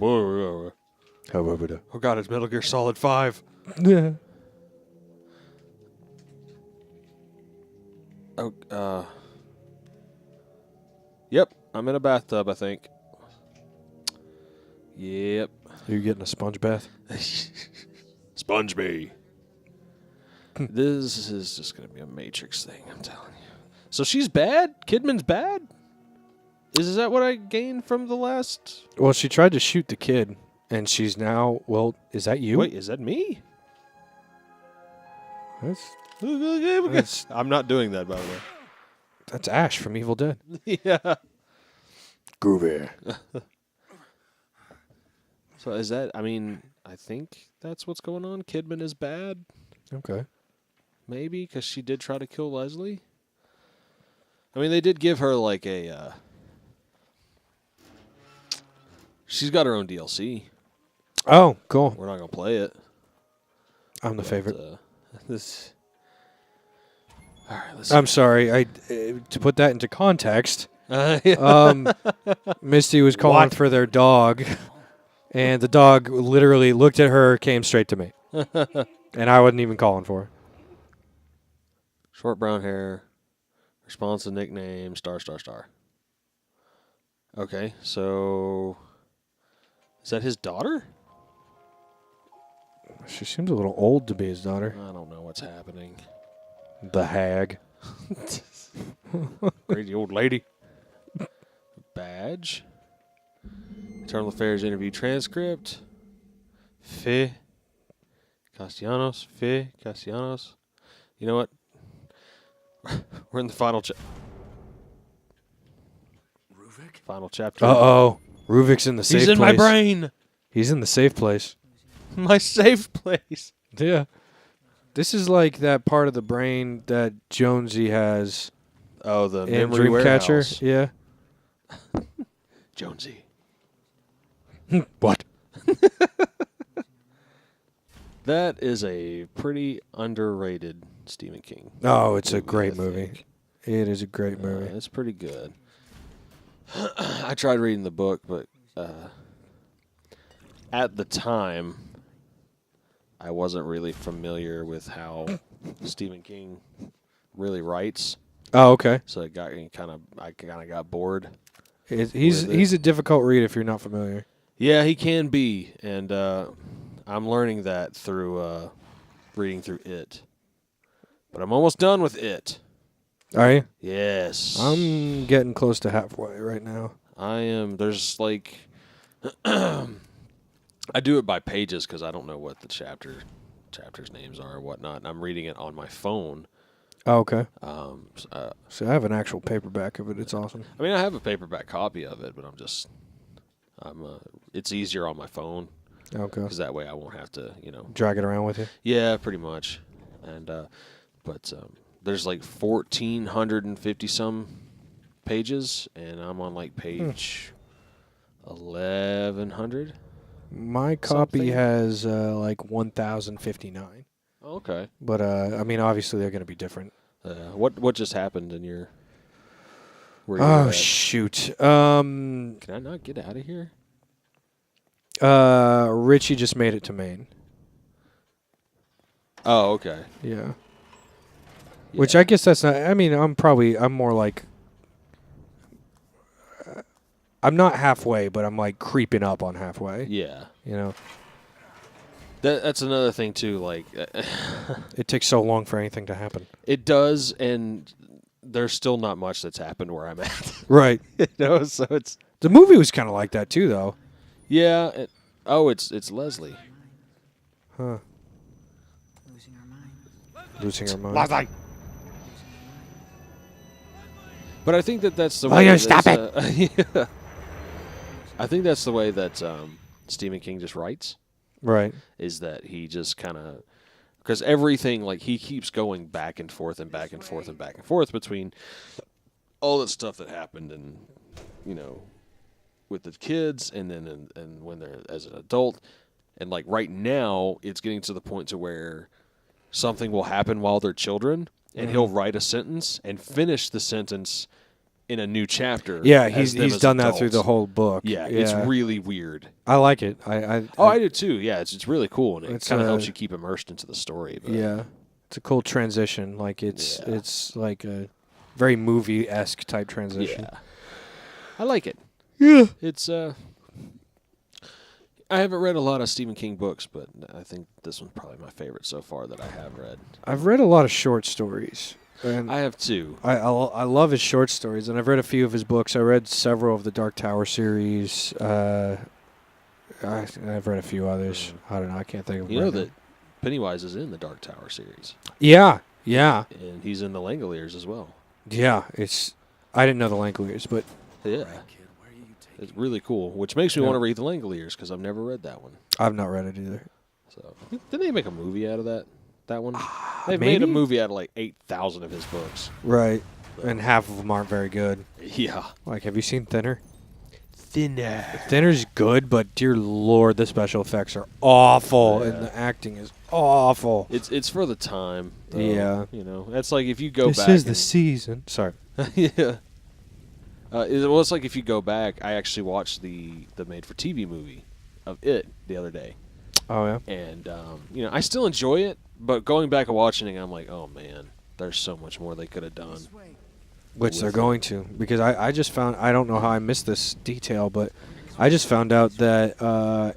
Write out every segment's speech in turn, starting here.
Oh God, it's Metal Gear Solid 5. Yeah. Oh, yep, I'm in a bathtub, I think. Yep. You're getting a sponge bath? Sponge me. This is just going to be a Matrix thing, I'm telling you. So she's bad? Kidman's bad? Is that what I gained from the last? Well, she tried to shoot the kid, and she's now... Well, is that you? Wait, is that me? That's I'm not doing that, by the way. that's Ash from Evil Dead. Yeah. Groovy. So is that, I mean, I think that's what's going on. Kidman is bad. Okay. Maybe, because she did try to kill Leslie. I mean, they did give her like a... she's got her own DLC. Oh, cool. We're not going to play it. I'm the favorite. This... All right, let's I'm sorry. To put that into context, yeah. Misty was calling What? for their dog, and the dog literally looked at her, came straight to me. And I wasn't even calling for her. Short brown hair. Response to nickname. Star. Okay, so... Is that his daughter? She seems a little old to be his daughter. I don't know what's happening. The hag. Crazy old lady. Badge. Internal Affairs interview transcript. Fe Castellanos. You know what? We're in the final final chapter. Uh-oh. Ruvik's in the safe place. He's in my brain. He's in the safe place. My safe place. Yeah. This is like that part of the brain that Jonesy has Oh, the in memory Dreamcatcher. warehouse. Yeah. Jonesy. What? That is a pretty underrated Stephen King. Oh, it's a movie, great I movie. think. It is a great movie. It's pretty good. I tried reading the book, but at the time, I wasn't really familiar with how Stephen King really writes. Oh, okay. So I kind of got bored. He's a difficult read if you're not familiar. Yeah, he can be, and I'm learning that through reading through it. But I'm almost done with it. Are you? Yes. I'm getting close to halfway right now. I am. There's like... I do it by pages because I don't know what the chapters' names are or whatnot. And I'm reading it on my phone. Oh, okay. So I have an actual paperback of it. It's awesome. I mean, I have a paperback copy of it, but it's easier on my phone. Okay. Because that way I won't have to, Drag it around with you? Yeah, pretty much. And but there's like 1,450 some pages, and I'm on like page 1,100. My copy Something. has like 1,059. Okay. But I mean, obviously they're going to be different. What just happened in your? Where Oh you're at? shoot! Can I not get out of here? Richie just made it to Maine. Oh, okay. Yeah. Which I guess that's not. I mean, I'm more like. I'm not halfway, but I'm like creeping up on halfway. Yeah. You know. That's another thing too. Like, It takes so long for anything to happen. it does, and there's still not much that's happened where I'm at. Right. So it's The movie was kind of like that too, though. yeah. It's Leslie. Huh. Losing our mind. Losing her mind. Leslie. But I think that's the Will way. you stop it? Yeah. I think that's the way that Stephen King just writes. Right. Is that he just kind of, because everything, like, he keeps going back and forth and back and forth and back and forth between all the stuff that happened and, with the kids and then and when they're as an adult. And, like, right now, it's getting to the point to where something will happen while they're children, and he'll write a sentence and finish the sentence in a new chapter. Yeah, as them he's as done that through adults. the whole book. Yeah, it's really weird. I like it. I do too. Yeah, it's really cool, and it It's, kind of helps you keep immersed into the story. But yeah, it's a cool transition. Like Yeah. it's like a very movie-esque type transition. yeah, I like it. Yeah. It's I haven't read a lot of Stephen King books, but I think this one's probably my favorite so far that I have read. I've read a lot of short stories. And I have too. I love his short stories, and I've read a few of his books. I read several of the Dark Tower series. I've read a few others. I don't know. I can't think of. You know right now. that Pennywise is in the Dark Tower series, Yeah. and he's in the Langoliers as well. Yeah. I didn't know the Langoliers, but Yeah, it's really cool, which makes me want to read the Langoliers because I've never read that one. I've not read it either. So didn't they make a movie out of that? That one? They've made a maybe? movie out of like 8,000 of his books. Right. And half of them aren't very good. Yeah. Like, have you seen Thinner? Thinner. Thinner's good, but dear Lord, the special effects are awful, Yeah. and the acting is awful. It's for the time. Though, Yeah. You know, that's like if you go This back. is the and- season. Sorry. yeah. It's like if you go back, I actually watched the made-for-TV movie of It the other day. Oh, yeah? And, you know, I still enjoy it, but going back and watching it, I'm like, oh, man, there's so much more they could have done. Which they're with going to. Because I just found, I don't know how I missed this detail, but I just found out that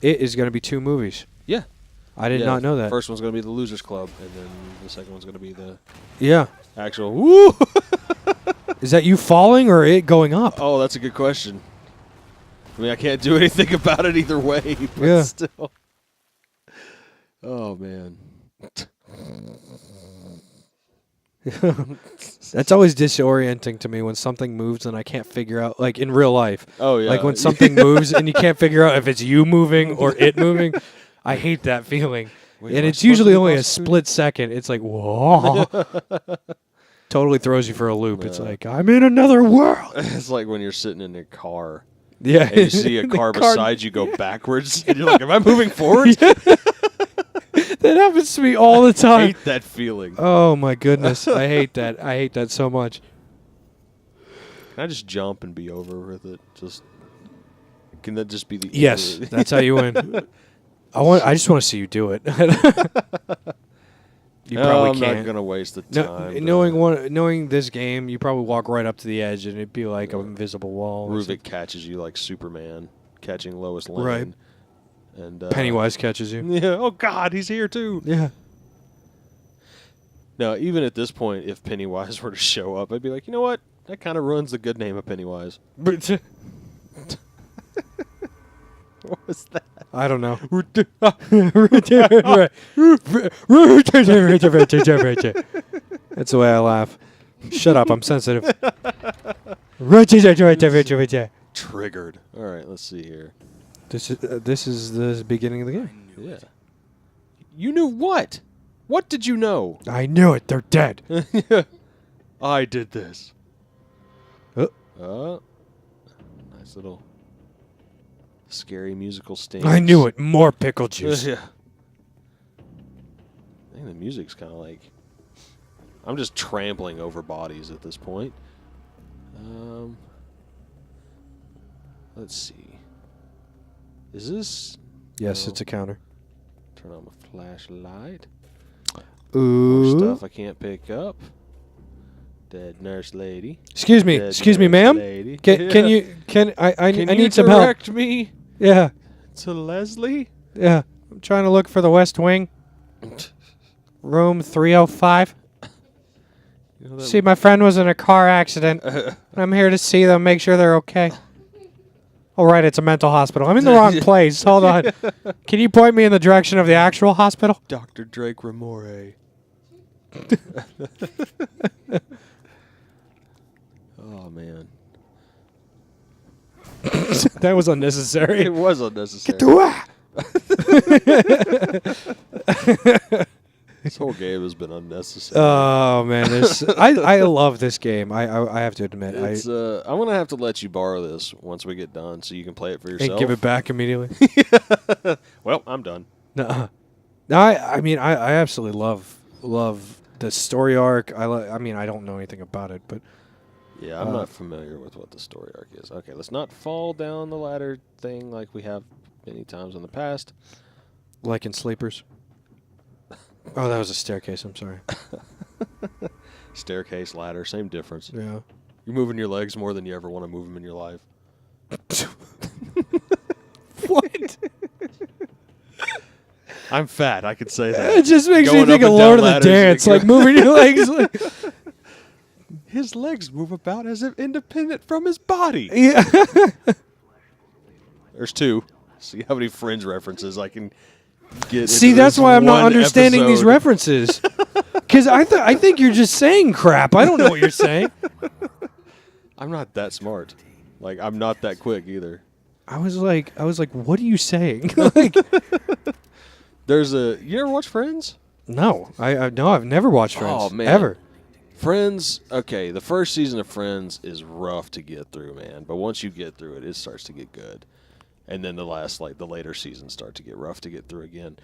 it is going to be 2 movies. Yeah. I did not know that. First one's going to be the Losers Club, and then the second one's going to be the Yeah. actual, woo! Is that you falling or it going up? Oh, that's a good question. I mean, I can't do anything about it either way, but Yeah. still. Oh, man. That's always disorienting to me when something moves and I can't figure out, like in real life. Oh, yeah. Like when something moves and you can't figure out if it's you moving or it moving. I hate that feeling. Wait, And am I it's supposed to usually be only a across the street? split second. It's like, whoa. Totally throws you for a loop. It's Yeah. like, I'm in another world. It's like when you're sitting in a car Yeah. and you see a The car beside you go backwards, and you're like, am I moving forward? That happens to me all the I time. hate that feeling. Oh, my goodness. I hate that. I hate that so much. Can I just jump and be over with it? Can that just be the Yes, end? that's how you win. I just want to see you do it. You probably I'm can't. not gonna waste the No, time. knowing this game, you probably walk right up to the edge and it'd be like an invisible wall. or Ruvik catches you like Superman catching Lois Lane. Right. And something. Pennywise catches you. Yeah. Oh God, he's here too. Yeah. Now, even at this point, if Pennywise were to show up, I'd be like, you know what? That kind of ruins the good name of Pennywise. But What was that? I don't know. That's the way I laugh. Shut up, I'm sensitive. Triggered. All right, let's see here. This is the beginning of the game. Yeah. You knew what? What did you know? I knew it. They're dead. I did this. Oh. Nice little scary musical sting. I knew it. More pickle juice. Yeah. I think the music's kind of like... I'm just trampling over bodies at this point. Let's see. Is this... Yes, no. it's a counter. Turn on the flashlight. Ooh. More stuff I can't pick up. Dead nurse lady. Excuse me, Dead excuse me, nurse ma'am. lady. Can you I Can need you some help? direct me Yeah, to Leslie? yeah. I'm trying to look for the West Wing, room 305. You know that- See, my friend was in a car accident. I'm here to see them, make sure they're okay. All right, it's a mental hospital. I'm in the wrong place. Hold on. Can you point me in the direction of the actual hospital? Dr. Drake Ramore. Oh, man. That was unnecessary. It was unnecessary. This whole game has been unnecessary. Oh man, I love this game. I have to admit, It's, I'm going to have to let you borrow this once we get done so you can play it for yourself. and give it back immediately. Well, I'm done. No, I mean I absolutely love the story arc. I mean I don't know anything about it, but Yeah, I'm not familiar with what the story arc is. Okay, let's not fall down the ladder thing like we have many times in the past. Like in Sleepers. Oh, that was a staircase. I'm sorry. Staircase, ladder, same difference. Yeah. You're moving your legs more than you ever want to move them in your life. What? I'm fat. I could say that. It just makes Going me think up of and down Lord of the ladders, Dance, you like moving your legs. Like, His legs move about as if independent from his body. yeah. There's two. See how many Friends references I can get. See, into that's this why I'm not one understanding these episode. references. Because I think you're just saying crap. I don't know what you're saying. I'm not that smart. Like, I'm not that quick either. I was like, what are you saying? Like, There's a. You ever watch Friends? no, I've never watched Friends. Oh, man. Ever. Friends, okay, the first season of Friends is rough to get through, man. But once you get through it, it starts to get good. And then the later seasons start to get rough to get through again.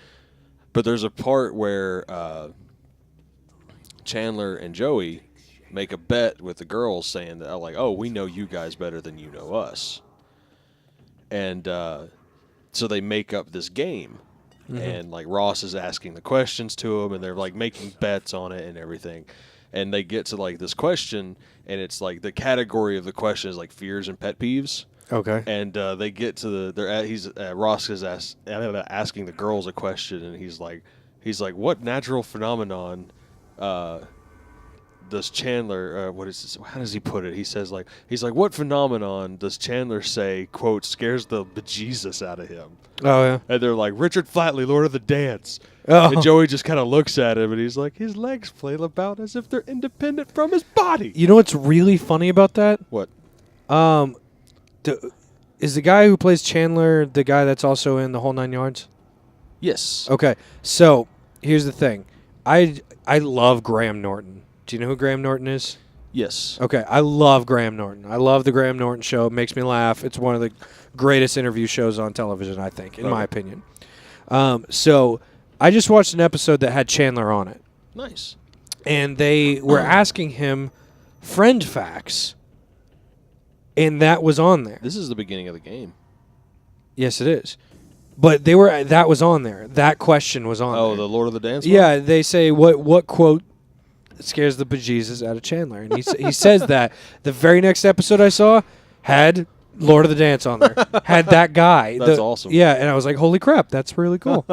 But there's a part where Chandler and Joey make a bet with the girls saying that, like, oh, we know you guys better than you know us. And so they make up this game. And, like, Ross is asking the questions to them, and they're, like, making bets on it and everything. And they get to, like, this question, and it's, like, the category of the question is, like, fears and pet peeves. Okay. And they get to Ross is asking the girls a question, and he's like, what natural phenomenon does Chandler? How does he put it? He says what phenomenon does Chandler say, quote, scares the bejesus out of him? Oh yeah. And they're like, Richard Flatley, Lord of the Dance. Oh. And Joey just kind of looks at him, and he's like, his legs flail about as if they're independent from his body. You know what's really funny about that? What? Is the guy who plays Chandler the guy that's also in The Whole Nine Yards? Yes. Okay, so here's the thing. I love Graham Norton. Do you know who Graham Norton is? Yes. Okay, I love Graham Norton. I love the Graham Norton Show. It makes me laugh. It's one of the greatest interview shows on television, I think, in my opinion. So I just watched an episode that had Chandler on it. Nice. And they were asking him friend facts, and that was on there. This is the beginning of the game. Yes, it is. But that was on there. That question was on there. Oh, the Lord of the Dance one? Yeah, they say what quote scares the bejesus out of Chandler, and he says that. The very next episode I saw had Lord of the Dance on there. Had that guy. That's awesome. Yeah, and I was like, holy crap, that's really cool.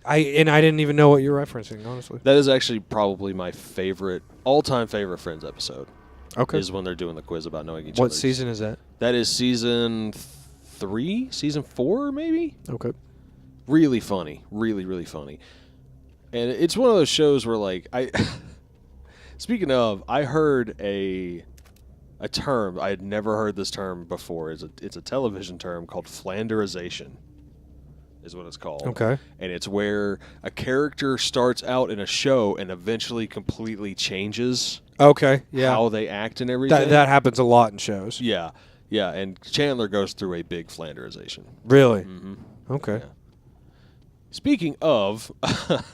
I didn't even know what you're referencing, honestly. That is actually probably my all-time favorite Friends episode. Okay. Is when they're doing the quiz about knowing each other. What season is that? That is season 3, season 4, maybe. Okay. Really funny, really, really funny. And it's one of those shows where, like, speaking of, I heard a term. I had never heard this term before. It's a television term called flanderization, is what it's called. Okay. And it's where a character starts out in a show and eventually completely changes Okay. Yeah. how they act and everything. That happens a lot in shows. Yeah. Yeah, and Chandler goes through a big flanderization. Really? Mm-hmm. Okay. Yeah. Speaking of...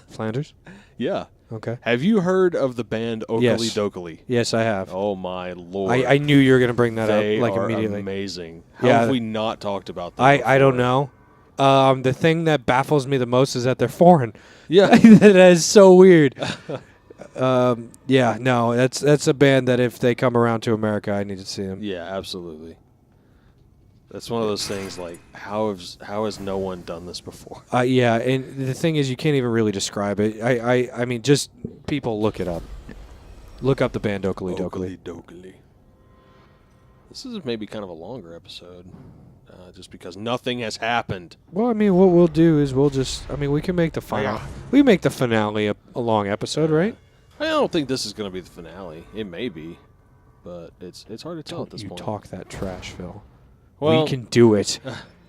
Flanders? Yeah. Okay. Have you heard of the band Oakley Yes. Dokley? Yes, I have. Oh, my Lord. I knew you were going to bring that They up like are immediately. amazing. How Yeah. have we not talked about them I don't before? know. The thing that baffles me the most is that they're foreign. Yeah. That is so weird. Yeah, no, that's a band that if they come around to America, I need to see them. Yeah, absolutely. That's one of those things like, how has no one done this before? Yeah, and the thing is, you can't even really describe it. I mean, just people look it up. Look up the band Oakley Dokley. Dokley. This is maybe kind of a longer episode, just because nothing has happened. Well, I mean, what we'll do is we can make the final. We make the finale a long episode, right? I don't think this is going to be the finale. It may be, but it's hard to tell at this You point. talk that trash, Phil. Well, we can do it.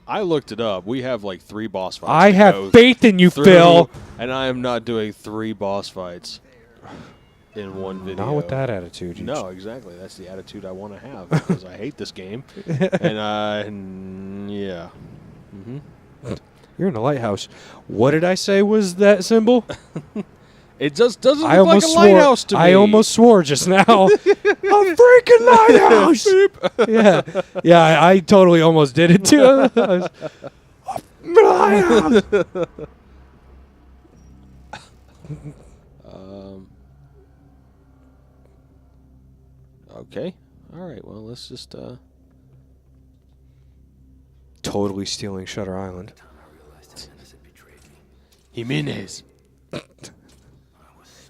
I looked it up. We have like 3 boss fights. I to have go faith in you, through, Phil. And I am not doing 3 boss fights in one video. Not with that attitude. No, exactly. That's the attitude I want to have because I hate this game. And yeah. Mm-hmm. You're in a lighthouse. What did I say was that symbol? It just doesn't I look like almost a lighthouse to me. I almost swore just now. A freaking lighthouse! Yeah. I totally almost did it too. A lighthouse! Okay. All right. Well, let's just. Totally stealing Shutter Island. Jimenez.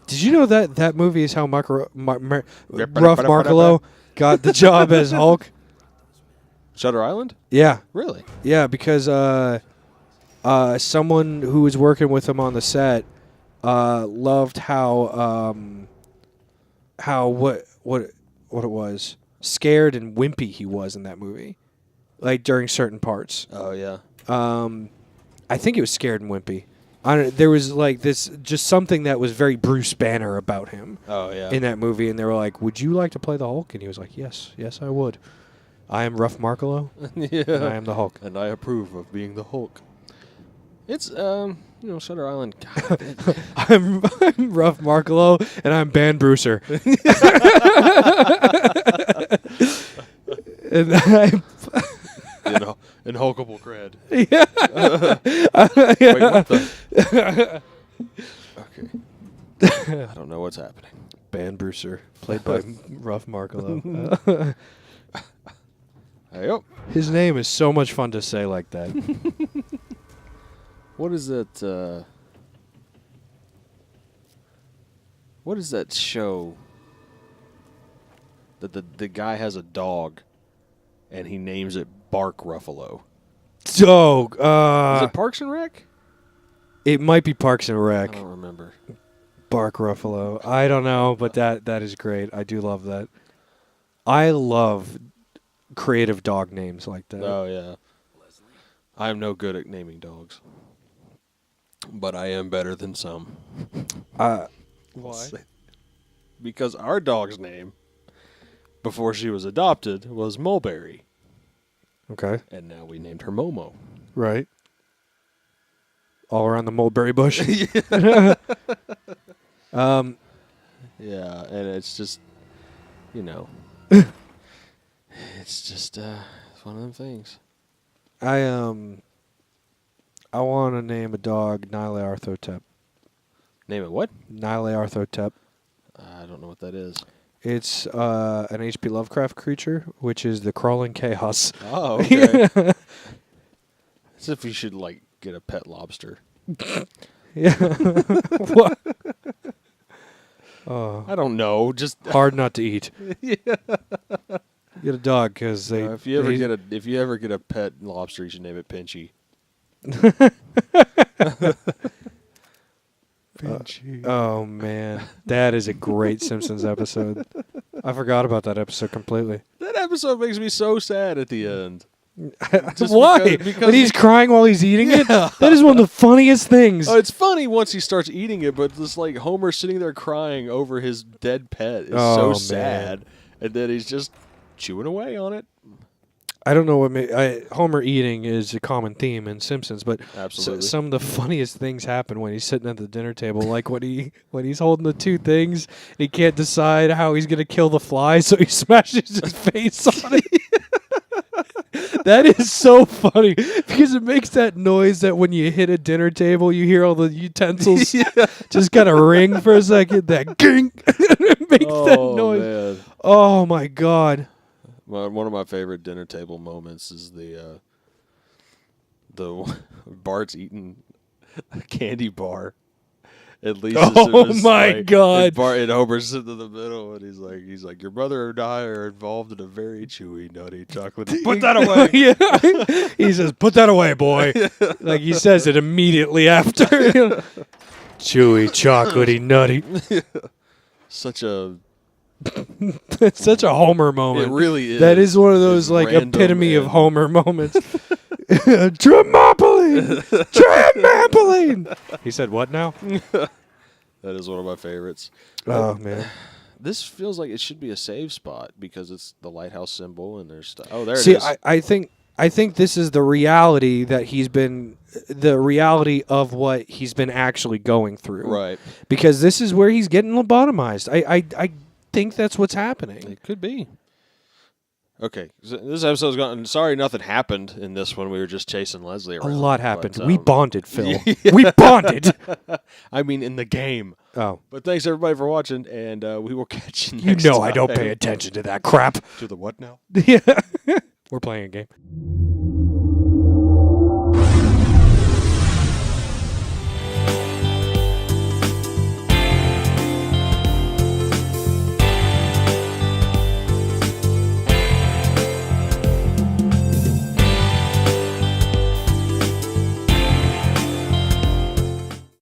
Did you know that movie is how Ruff Markalo got the job as Hulk? Shutter Island? Yeah. Really? Yeah, because someone who was working with him on the set loved how what it was, scared and wimpy he was in that movie, like during certain parts. Oh yeah. I think it was scared and wimpy. There was like this, just something that was very Bruce Banner about him. Oh yeah. In that movie, and they were like, "Would you like to play the Hulk?" And he was like, "Yes, I would. I am Ruff Markalo. Yeah. And I am the Hulk." And I approve of being the Hulk. It's Shutter Island. God, I'm Ruff Markalo, and I'm Ban Brucer. And in Hulkable cred. Yeah. Wait, what the? Okay. I don't know what's happening. Ban Brucer, played by Ruff Markalo. Yep. His name is so much fun to say like that. What is that? What is that show? That the guy has a dog, and he names it Bark Ruffalo. So, Is it Parks and Rec? it might be Parks and I Rec. don't remember. Bark Ruffalo. I don't know, but that is great. I do love that. I love creative dog names like that. Oh yeah. I am no good at naming dogs, but I am better than some. Why? Because our dog's name, before she was adopted, was Mulberry, Okay. and now we named her Momo. Right. All around the mulberry bush. Yeah, and it's just, it's just it's one of them things. I want to name a dog Nile Arthotep. Name it what? Nile Arthotep. I don't know what that is. It's an H.P. Lovecraft creature, which is the crawling chaos. Oh, okay. As if you should get a pet lobster. Yeah. What? Oh, I don't know. Just hard not to eat. yeah. Get a dog because they. If you ever get a pet lobster, you should name it Pinchy. Pinchy. Oh man, that is a great Simpsons episode. I forgot about that episode completely. That episode makes me so sad at the end. Why? Because when he's crying while he's eating it? That is one of the funniest things. Oh, it's funny once he starts eating it, but just Homer sitting there crying over his dead pet is so man. sad, and then he's just chewing away on it. I don't know what Homer eating is a common theme in Simpsons, but Absolutely. some of the funniest things happen when he's sitting at the dinner table, like when he's holding the two things and he can't decide how he's going to kill the fly, so he smashes his face on it. That is so funny because it makes that noise that when you hit a dinner table, you hear all the utensils just kind of ring for a second. That ging, it makes that noise. Man. Oh my god! One of my favorite dinner table moments is the Bart's eating a candy bar. At least Oh my god! And Homer's sitting in the middle, and he's like, your brother and I are involved in a very chewy, nutty chocolate. Put that away. Yeah. He says, "Put that away, boy." Like he says it immediately after. Chewy, chocolatey, nutty. Such a It's such a Homer moment. It really is. That is one of those It's like random epitome of and- Homer moments. Trampoline! Trampoline! He said what now? That is one of my favorites. Oh man. This feels like it should be a save spot because it's the lighthouse symbol and there's stuff. Oh, there it See, is. I think I think this is the reality that the reality of what he's been actually going through. Right. Because this is where he's getting lobotomized. I think that's what's happening. It could be. Okay, so this episode's gone. Sorry, nothing happened in this one. We were just chasing Leslie around. A lot happened. But, We bonded, Phil. We bonded. I mean, in the game. Oh. But thanks everybody for watching, and we will catch you You next know I don't time. pay attention to that crap. To the what now? Yeah. We're playing a game.